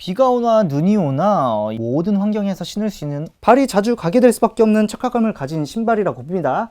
비가 오나 눈이 오나 모든 환경에서 신을 수 있는 발이 자주 가게 될 수밖에 없는 착화감을 가진 신발이라고 봅니다.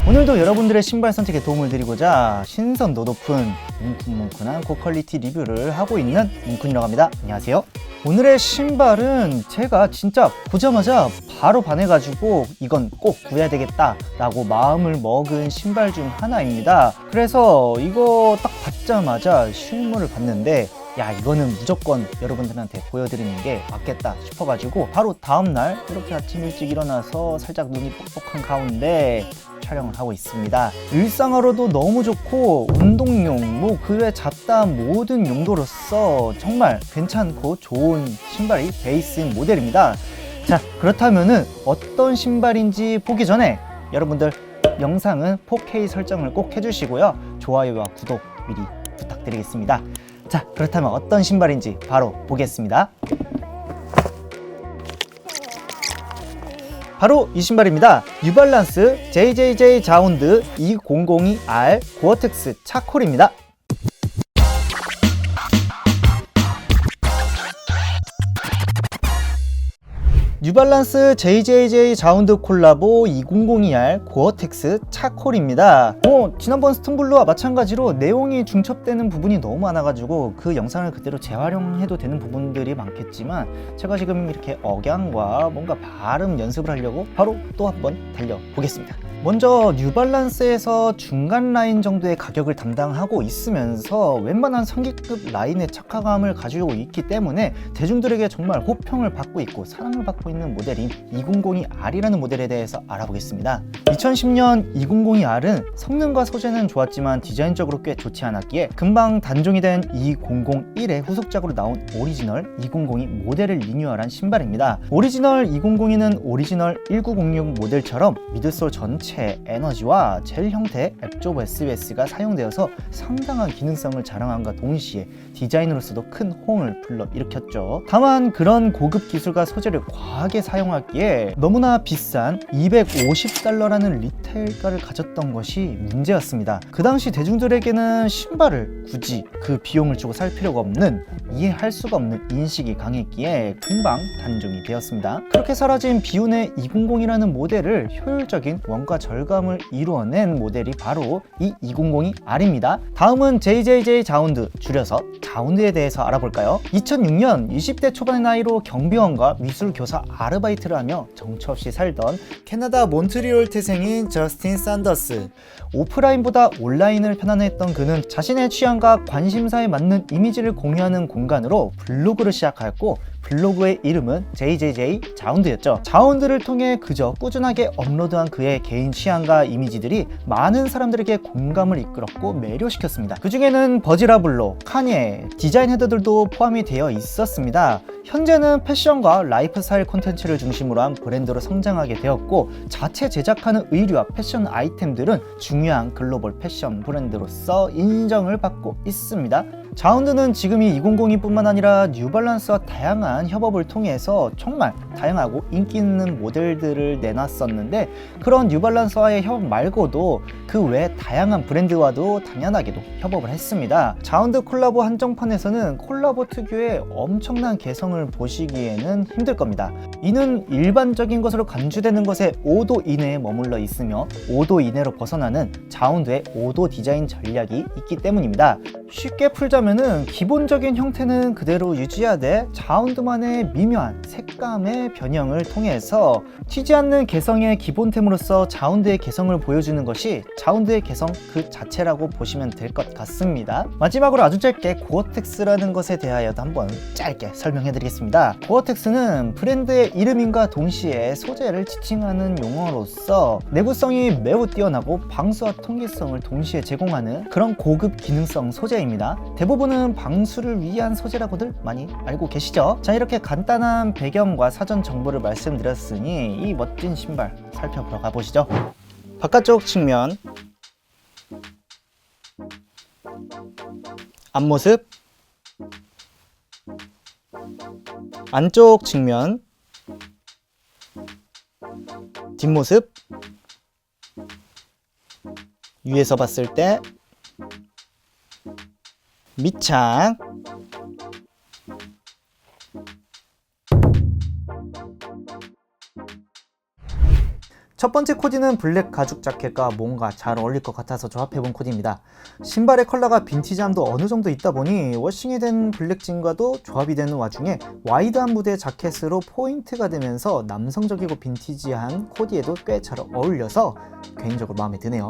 오늘도 여러분들의 신발 선택에 도움을 드리고자 신선도 높은 뭉클뭉클한 고퀄리티 리뷰를 하고 있는 뭉쿤이라고 합니다. 안녕하세요. 오늘의 신발은 제가 진짜 보자마자 바로 반해가지고 이건 꼭 구해야 되겠다 라고 마음을 먹은 신발 중 하나입니다. 그래서 이거 딱 받자마자 실물을 봤는데 야, 이거는 무조건 여러분들한테 보여드리는 게 맞겠다 싶어가지고 바로 다음날 이렇게 아침 일찍 일어나서 살짝 눈이 뻑뻑한 가운데 촬영을 하고 있습니다. 일상으로도 너무 좋고 운동용 뭐 그 외 잡다한 모든 용도로서 정말 괜찮고 좋은 신발이 베이스인 모델입니다. 자, 그렇다면은 어떤 신발인지 보기 전에 여러분들 영상은 4K 설정을 꼭 해주시고요. 좋아요와 구독 미리 부탁드리겠습니다. 자, 그렇다면 어떤 신발인지 바로 보겠습니다. 바로 이 신발입니다. 뉴발란스 JJJ 자운드 2002R 고어텍스 차콜입니다. 뉴발란스 JJJ 자운드 콜라보 2002R 고어텍스 차콜입니다. 지난번 스톤블루와 마찬가지로 내용이 중첩되는 부분이 너무 많아가지고 그 영상을 그대로 재활용해도 되는 부분들이 많겠지만 제가 지금 이렇게 억양과 뭔가 발음 연습을 하려고 바로 또 한번 달려보겠습니다. 먼저 뉴발란스에서 중간 라인 정도의 가격을 담당하고 있으면서 웬만한 상기급 라인의 착화감을 가지고 있기 때문에 대중들에게 정말 호평을 받고 있고 사랑을 받고 있는 모델인 2002R이라는 모델에 대해서 알아보겠습니다. 2010년 2002R은 성능과 소재는 좋았지만 디자인적으로 꽤 좋지 않았기에 금방 단종이 된 2001의 후속작으로 나온 오리지널 2002 모델을 리뉴얼한 신발입니다. 오리지널 2002는 오리지널 1906 모델처럼 미드솔 전체 에너지와 젤 형태의 앱조브 SBS가 사용되어서 상당한 기능성을 자랑함과 동시에 디자인으로서도 큰 호응을 불러일으켰죠. 다만 그런 고급 기술과 소재를 과하게 사용하기에 너무나 비싼 $250라는 리테일가를 가졌던 것이 문제였습니다. 그 당시 대중들에게는 신발을 굳이 그 비용을 주고 살 필요가 없는, 이해할 수가 없는 인식이 강했기에 금방 단종이 되었습니다. 그렇게 사라진 비운의 200이라는 모델을 효율적인 원가 절감을 이루어낸 모델이 바로 이 2002R입니다. 다음은 JJJ 자운드, 줄여서 자운드에 대해서 알아볼까요? 2006년 20대 초반의 나이로 경비원과 미술교사 아르바이트를 하며 정처 없이 살던 캐나다 몬트리올 태생인 저스틴 산더스. 오프라인보다 온라인을 편안했던 그는 자신의 취향과 관심사에 맞는 이미지를 공유하는 공간으로 블로그를 시작하였고 블로그의 이름은 JJJ 자운드였죠. 자운드를 통해 그저 꾸준하게 업로드한 그의 개인 취향과 이미지들이 많은 사람들에게 공감을 이끌었고 매료시켰습니다. 그 중에는 버지라블로, 카니에, 디자인 헤더들도 포함이 되어 있었습니다. 현재는 패션과 라이프스타일 콘텐츠를 중심으로 한 브랜드로 성장하게 되었고 자체 제작하는 의류와 패션 아이템들은 중요한 글로벌 패션 브랜드로서 인정을 받고 있습니다. 자운드는 지금 이 2002뿐만 아니라 뉴발란스와 다양한 협업을 통해서 정말 다양하고 인기 있는 모델들을 내놨었는데 그런 뉴발란스와의 협업 말고도 그 외 다양한 브랜드와도 당연하게도 협업을 했습니다. 자운드 콜라보 한정판에서는 콜라보 특유의 엄청난 개성을 보시기에는 힘들 겁니다. 이는 일반적인 것으로 간주되는 것에 5도 이내에 머물러 있으며 5도 이내로 벗어나는 자운드의 5도 디자인 전략이 있기 때문입니다. 쉽게 풀자면은 기본적인 형태는 그대로 유지하되 자운드만의 미묘한 색감의 변형을 통해서 튀지 않는 개성의 기본템으로서 자운드의 개성을 보여주는 것이 자운드의 개성 그 자체라고 보시면 될 것 같습니다. 마지막으로 아주 짧게 고어텍스라는 것에 대하여도 한번 짧게 설명해 드리겠습니다. 고어텍스는 브랜드의 이름인과 동시에 소재를 지칭하는 용어로서 내구성이 매우 뛰어나고 방수와 통기성을 동시에 제공하는 그런 고급 기능성 소재입니다. 대부분은 방수를 위한 소재라고들 많이 알고 계시죠? 자, 이렇게 간단한 배경과 사전 정보를 말씀드렸으니 이 멋진 신발 살펴보러 가보시죠. 바깥쪽 측면 앞모습, 안쪽 측면 뒷모습, 위에서 봤을 때 밑창, 첫 번째 코디는 블랙 가죽 자켓과 뭔가 잘 어울릴 것 같아서 조합해본 코디입니다. 신발의 컬러가 빈티지함도 어느 정도 있다 보니 워싱이 된 블랙진과도 조합이 되는 와중에 와이드한 무드의 자켓으로 포인트가 되면서 남성적이고 빈티지한 코디에도 꽤 잘 어울려서 개인적으로 마음에 드네요.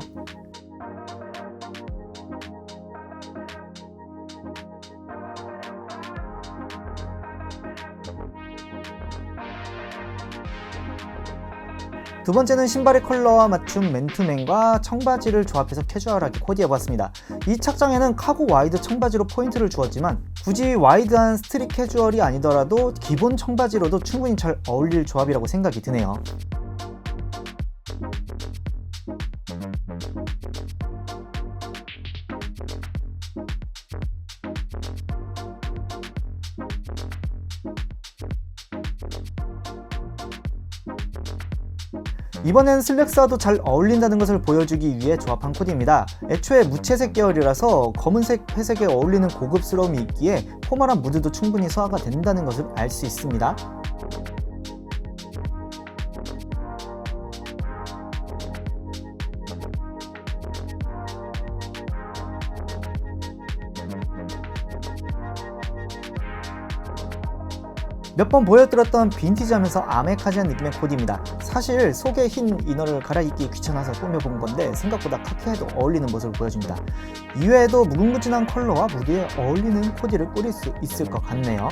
두 번째는 신발의 컬러와 맞춘 맨투맨과 청바지를 조합해서 캐주얼하게 코디해봤습니다. 이 착장에는 카고 와이드 청바지로 포인트를 주었지만 굳이 와이드한 스트릿 캐주얼이 아니더라도 기본 청바지로도 충분히 잘 어울릴 조합이라고 생각이 드네요. 이번엔 슬랙스와도 잘 어울린다는 것을 보여주기 위해 조합한 코디입니다. 애초에 무채색 계열이라서 검은색, 회색에 어울리는 고급스러움이 있기에 포멀한 무드도 충분히 소화가 된다는 것을 알 수 있습니다. 몇 번 보여드렸던 빈티지하면서 아메카지한 느낌의 코디입니다. 사실 속에 흰 이너를 갈아입기 귀찮아서 꾸며본 건데 생각보다 카키에도 어울리는 모습을 보여줍니다. 이외에도 무궁무진한 컬러와 무드에 어울리는 코디를 꾸릴 수 있을 것 같네요.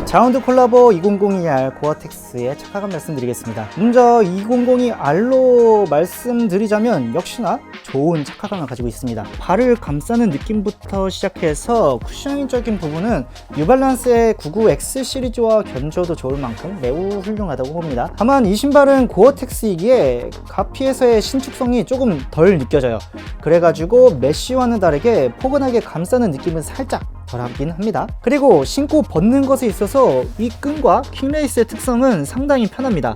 자운드 콜라보 2002R 고어텍스의 착화감 말씀드리겠습니다. 먼저 2002R로 말씀드리자면 역시나 좋은 착화감을 가지고 있습니다. 발을 감싸는 느낌부터 시작해서 쿠셔닝적인 부분은 뉴발란스의 99X 시리즈와 견줘도 좋을 만큼 매우 훌륭하다고 봅니다. 다만 이 신발은 고어텍스이기에 가피에서의 신축성이 조금 덜 느껴져요. 그래가지고 메쉬와는 다르게 포근하게 감싸는 느낌은 살짝 덜하긴 합니다. 그리고 신고 벗는 것에 있어서 이 끈과 킹레이스의 특성은 상당히 편합니다.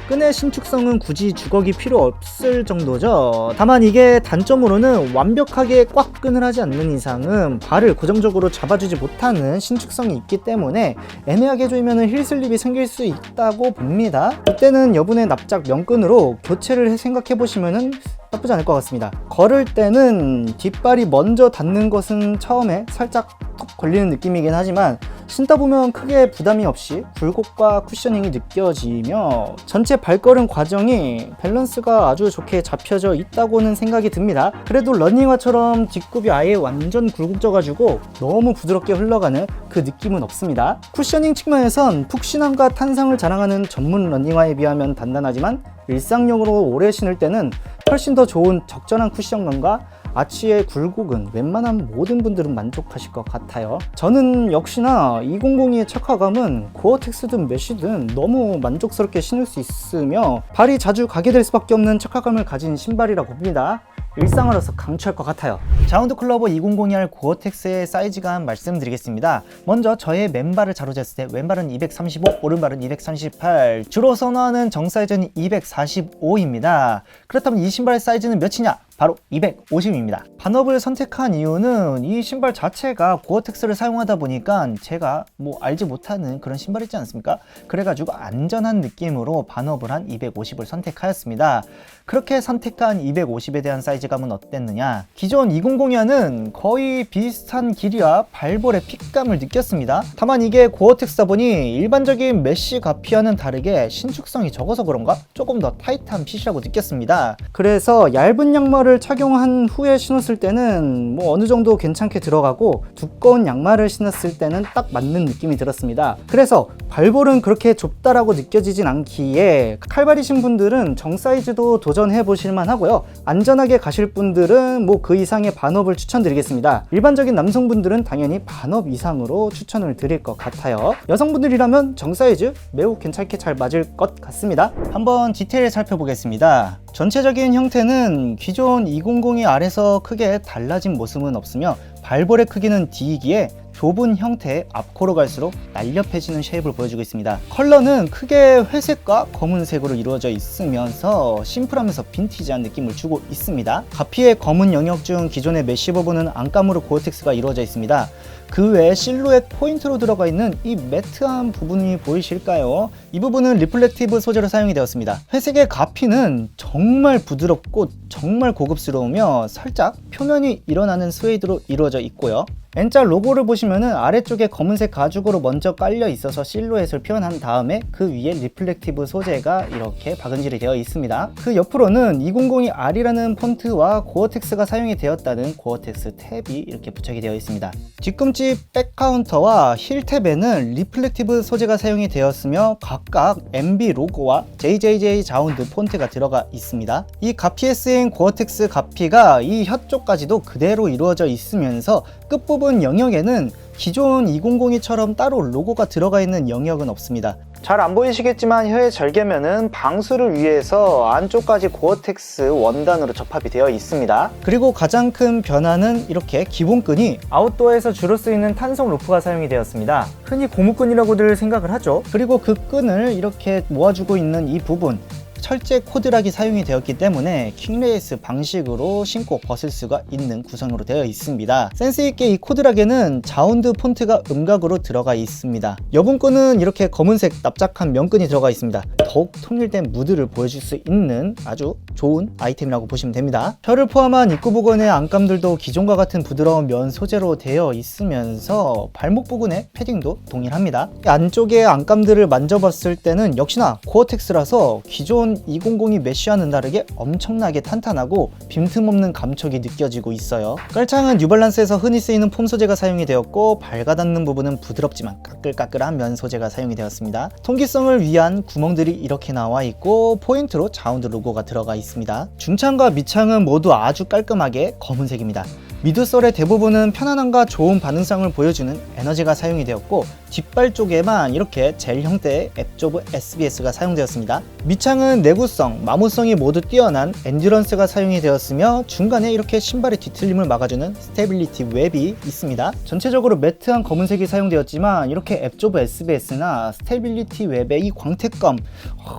끈의 신축성은 굳이 주걱이 필요 없을 정도죠. 다만 이게 단점으로는 완벽하게 꽉 끈을 하지 않는 이상은 발을 고정적으로 잡아주지 못하는 신축성이 있기 때문에 애매하게 조이면 힐슬립이 생길 수 있다고 봅니다. 이때는 여분의 납작 면끈으로 교체를 생각해보시면 나쁘지 않을 것 같습니다. 걸을 때는 뒷발이 먼저 닿는 것은 처음에 살짝 톡 걸리는 느낌이긴 하지만 신다 보면 크게 부담이 없이 굴곡과 쿠셔닝이 느껴지며 전체 발걸음 과정이 밸런스가 아주 좋게 잡혀져 있다고는 생각이 듭니다. 그래도 러닝화처럼 뒷굽이 아예 완전 굴곡져 가지고 너무 부드럽게 흘러가는 그 느낌은 없습니다. 쿠셔닝 측면에선 푹신함과 탄성을 자랑하는 전문 러닝화에 비하면 단단하지만 일상용으로 오래 신을 때는 훨씬 더 좋은 적절한 쿠션감과 아치의 굴곡은 웬만한 모든 분들은 만족하실 것 같아요. 저는 역시나 2002의 착화감은 고어텍스든 메쉬든 너무 만족스럽게 신을 수 있으며 발이 자주 가게 될 수밖에 없는 착화감을 가진 신발이라고 봅니다. 일상으로서 강추할 것 같아요. 자운드 콜라보 2002R 고어텍스의 사이즈감 말씀드리겠습니다. 먼저 저의 맨발을 자로쟀을 때 왼발은 235, 오른발은 238, 주로 선호하는 정 사이즈는 245입니다. 그렇다면 이 신발의 사이즈는 몇이냐? 바로 250입니다. 반업을 선택한 이유는 이 신발 자체가 고어텍스를 사용하다 보니까 제가 알지 못하는 그런 신발이지 않습니까? 그래가지고 안전한 느낌으로 반업을 한 250을 선택하였습니다. 그렇게 선택한 250에 대한 사이즈감은 어땠느냐? 기존 2002와는 거의 비슷한 길이와 발볼의 핏감을 느꼈습니다. 다만 이게 고어텍스다 보니 일반적인 메쉬 가피와는 다르게 신축성이 적어서 그런가? 조금 더 타이트한 핏이라고 느꼈습니다. 그래서 얇은 양말을 착용한 후에 신었을 때는 어느 정도 괜찮게 들어가고 두꺼운 양말을 신었을 때는 딱 맞는 느낌이 들었습니다. 그래서 발볼은 그렇게 좁다라고 느껴지진 않기에 칼발이신 분들은 정 사이즈도 도전해 보실만 하고요. 안전하게 가실 분들은 그 이상의 반업을 추천드리겠습니다. 일반적인 남성분들은 당연히 반업 이상으로 추천을 드릴 것 같아요. 여성분들이라면 정 사이즈 매우 괜찮게 잘 맞을 것 같습니다. 한번 디테일 살펴보겠습니다. 전체적인 형태는 기존 2002R에서 크게 달라진 모습은 없으며 발볼의 크기는 D이기에 좁은 형태의 앞코로 갈수록 날렵해지는 쉐입을 보여주고 있습니다. 컬러는 크게 회색과 검은색으로 이루어져 있으면서 심플하면서 빈티지한 느낌을 주고 있습니다. 가피의 검은 영역 중 기존의 메쉬 부분은 안감으로 고어텍스가 이루어져 있습니다. 그 외에 실루엣 포인트로 들어가 있는 이 매트한 부분이 보이실까요? 이 부분은 리플렉티브 소재로 사용이 되었습니다. 회색의 가피는 정말 부드럽고 정말 고급스러우며 살짝 표면이 일어나는 스웨이드로 이루어져 있고요. N자 로고를 보시면은 아래쪽에 검은색 가죽으로 먼저 깔려 있어서 실루엣을 표현한 다음에 그 위에 리플렉티브 소재가 이렇게 박음질이 되어 있습니다. 그 옆으로는 2002R이라는 폰트와 고어텍스가 사용이 되었다는 고어텍스 탭이 이렇게 부착이 되어 있습니다. 뒤꿈치 백 카운터와 힐 탭에는 리플렉티브 소재가 사용이 되었으며 각각 MB 로고와 JJJ 자운드 폰트가 들어가 있습니다. 이 가피에 쓰인 고어텍스 가피가 이 혀 쪽까지도 그대로 이루어져 있으면서 끝부분 영역에는 기존 2002처럼 따로 로고가 들어가 있는 영역은 없습니다. 잘 안 보이시겠지만 혀의 절개면은 방수를 위해서 안쪽까지 고어텍스 원단으로 접합이 되어 있습니다. 그리고 가장 큰 변화는 이렇게 기본끈이 아웃도어에서 주로 쓰이는 탄성 로프가 사용이 되었습니다. 흔히 고무끈이라고들 생각을 하죠. 그리고 그 끈을 이렇게 모아주고 있는 이 부분, 철제 코드락이 사용이 되었기 때문에 킹레이스 방식으로 신고 벗을 수가 있는 구성으로 되어 있습니다. 센스있게 이 코드락에는 자운드 폰트가 음각으로 들어가 있습니다. 여분끈은 이렇게 검은색 납작한 면끈이 들어가 있습니다. 더욱 통일된 무드를 보여줄 수 있는 아주 좋은 아이템이라고 보시면 됩니다. 혀를 포함한 입구 부근의 안감들도 기존과 같은 부드러운 면 소재로 되어 있으면서 발목 부근의 패딩도 동일합니다. 안쪽의 안감들을 만져봤을 때는 역시나 고어텍스라서 기존 2002 메쉬와는 다르게 엄청나게 탄탄하고 빈틈없는 감촉이 느껴지고 있어요. 깔창은 뉴발란스에서 흔히 쓰이는 폼 소재가 사용이 되었고 발가닿는 부분은 부드럽지만 까끌까끌한 면 소재가 사용이 되었습니다. 통기성을 위한 구멍들이 이렇게 나와 있고 포인트로 자운드 로고가 들어가 있습니다. 중창과 밑창은 모두 아주 깔끔하게 검은색입니다. 미드솔의 대부분은 편안함과 좋은 반응성을 보여주는 에너지가 사용이 되었고 뒷발 쪽에만 이렇게 젤 형태의 앱조브 SBS가 사용되었습니다. 밑창은 내구성, 마모성이 모두 뛰어난 엔듀런스가 사용이 되었으며 중간에 이렇게 신발의 뒤틀림을 막아주는 스테빌리티 웹이 있습니다. 전체적으로 매트한 검은색이 사용되었지만 이렇게 앱조브 SBS나 스테빌리티 웹의 이 광택감,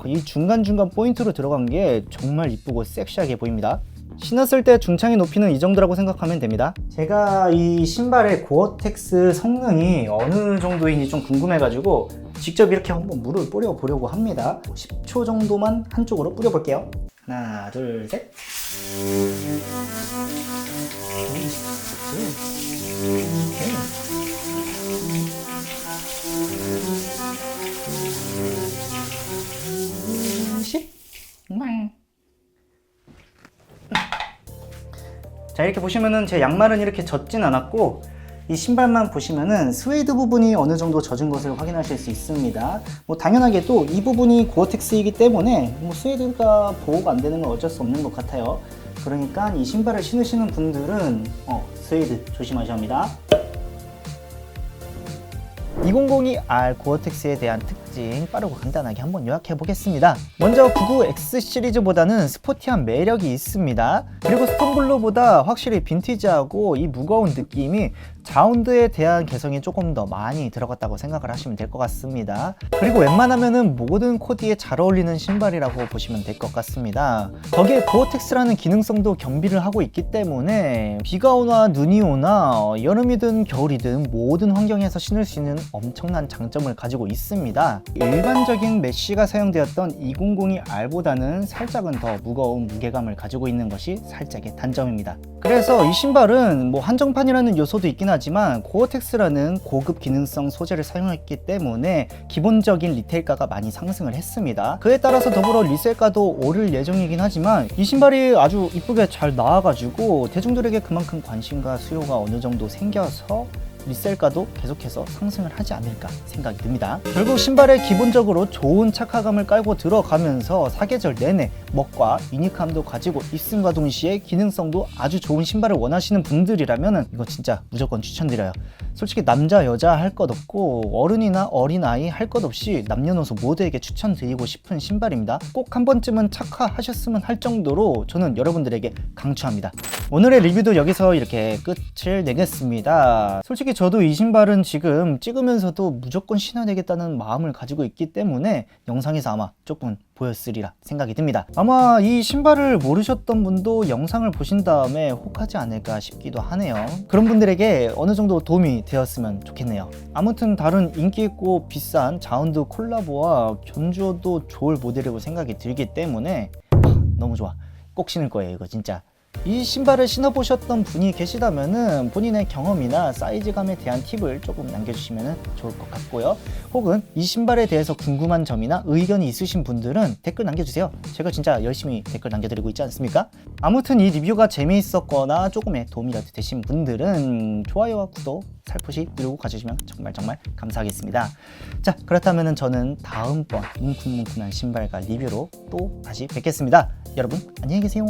이 중간중간 포인트로 들어간 게 정말 이쁘고 섹시하게 보입니다. 신었을 때 중창의 높이는 이 정도라고 생각하면 됩니다. 제가 이 신발의 고어텍스 성능이 어느 정도인지 좀 궁금해가지고 직접 이렇게 한번 물을 뿌려보려고 합니다. 10초 정도만 한쪽으로 뿌려볼게요. 하나, 둘, 셋. 자, 이렇게 보시면은 제 양말은 이렇게 젖진 않았고 이 신발만 보시면은 스웨이드 부분이 어느 정도 젖은 것을 확인하실 수 있습니다. 뭐 당연하게도 이 부분이 고어텍스이기 때문에 뭐 스웨이드가 보호가 안 되는 건 어쩔 수 없는 것 같아요. 그러니까 이 신발을 신으시는 분들은 스웨이드 조심하셔야 합니다. 2002R 고어텍스에 대한 특징 빠르고 간단하게 한번 요약해 보겠습니다. 먼저 99X 시리즈보다는 스포티한 매력이 있습니다. 그리고 스톤블루보다 확실히 빈티지하고 이 무거운 느낌이 자운드에 대한 개성이 조금 더 많이 들어갔다고 생각을 하시면 될 것 같습니다. 그리고 웬만하면은 모든 코디에 잘 어울리는 신발이라고 보시면 될 것 같습니다. 거기에 고어텍스라는 기능성도 겸비를 하고 있기 때문에 비가 오나 눈이 오나 여름이든 겨울이든 모든 환경에서 신을 수 있는 엄청난 장점을 가지고 있습니다. 일반적인 메쉬가 사용되었던 2002R보다는 살짝은 더 무거운 무게감을 가지고 있는 것이 살짝의 단점입니다. 그래서 이 신발은 뭐 한정판이라는 요소도 있긴 하지만 고어텍스라는 고급 기능성 소재를 사용했기 때문에 기본적인 리테일가가 많이 상승을 했습니다. 그에 따라서 더불어 리셀가도 오를 예정이긴 하지만 이 신발이 아주 이쁘게 잘 나와가지고 대중들에게 그만큼 관심과 수요가 어느 정도 생겨서 리셀가도 계속해서 상승을 하지 않을까 생각이 듭니다. 결국 신발에 기본적으로 좋은 착화감을 깔고 들어가면서 사계절 내내 멋과 유니크함도 가지고 있음과 동시에 기능성도 아주 좋은 신발을 원하시는 분들이라면 이거 진짜 무조건 추천드려요. 솔직히 남자 여자 할 것 없고 어른이나 어린아이 할 것 없이 남녀노소 모두에게 추천드리고 싶은 신발입니다. 꼭 한 번쯤은 착화하셨으면 할 정도로 저는 여러분들에게 강추합니다. 오늘의 리뷰도 여기서 이렇게 끝을 내겠습니다. 솔직히 저도 이 신발은 지금 찍으면서도 무조건 신어야 되겠다는 마음을 가지고 있기 때문에 영상에서 아마 조금 보였으리라 생각이 듭니다. 아마 이 신발을 모르셨던 분도 영상을 보신 다음에 혹하지 않을까 싶기도 하네요. 그런 분들에게 어느 정도 도움이 되었으면 좋겠네요. 아무튼 다른 인기 있고 비싼 자운드 콜라보와 견주어도 좋을 모델이라고 생각이 들기 때문에 너무 좋아. 꼭 신을 거예요 이거 진짜. 이 신발을 신어보셨던 분이 계시다면 본인의 경험이나 사이즈감에 대한 팁을 조금 남겨주시면 좋을 것 같고요. 혹은 이 신발에 대해서 궁금한 점이나 의견이 있으신 분들은 댓글 남겨주세요. 제가 진짜 열심히 댓글 남겨드리고 있지 않습니까? 아무튼 이 리뷰가 재미있었거나 조금의 도움이라도 되신 분들은 좋아요와 구독 살포시 누르고 가주시면 정말 감사하겠습니다. 자, 그렇다면 저는 다음번 뭉클뭉클한 신발과 리뷰로 또 다시 뵙겠습니다. 여러분 안녕히 계세요.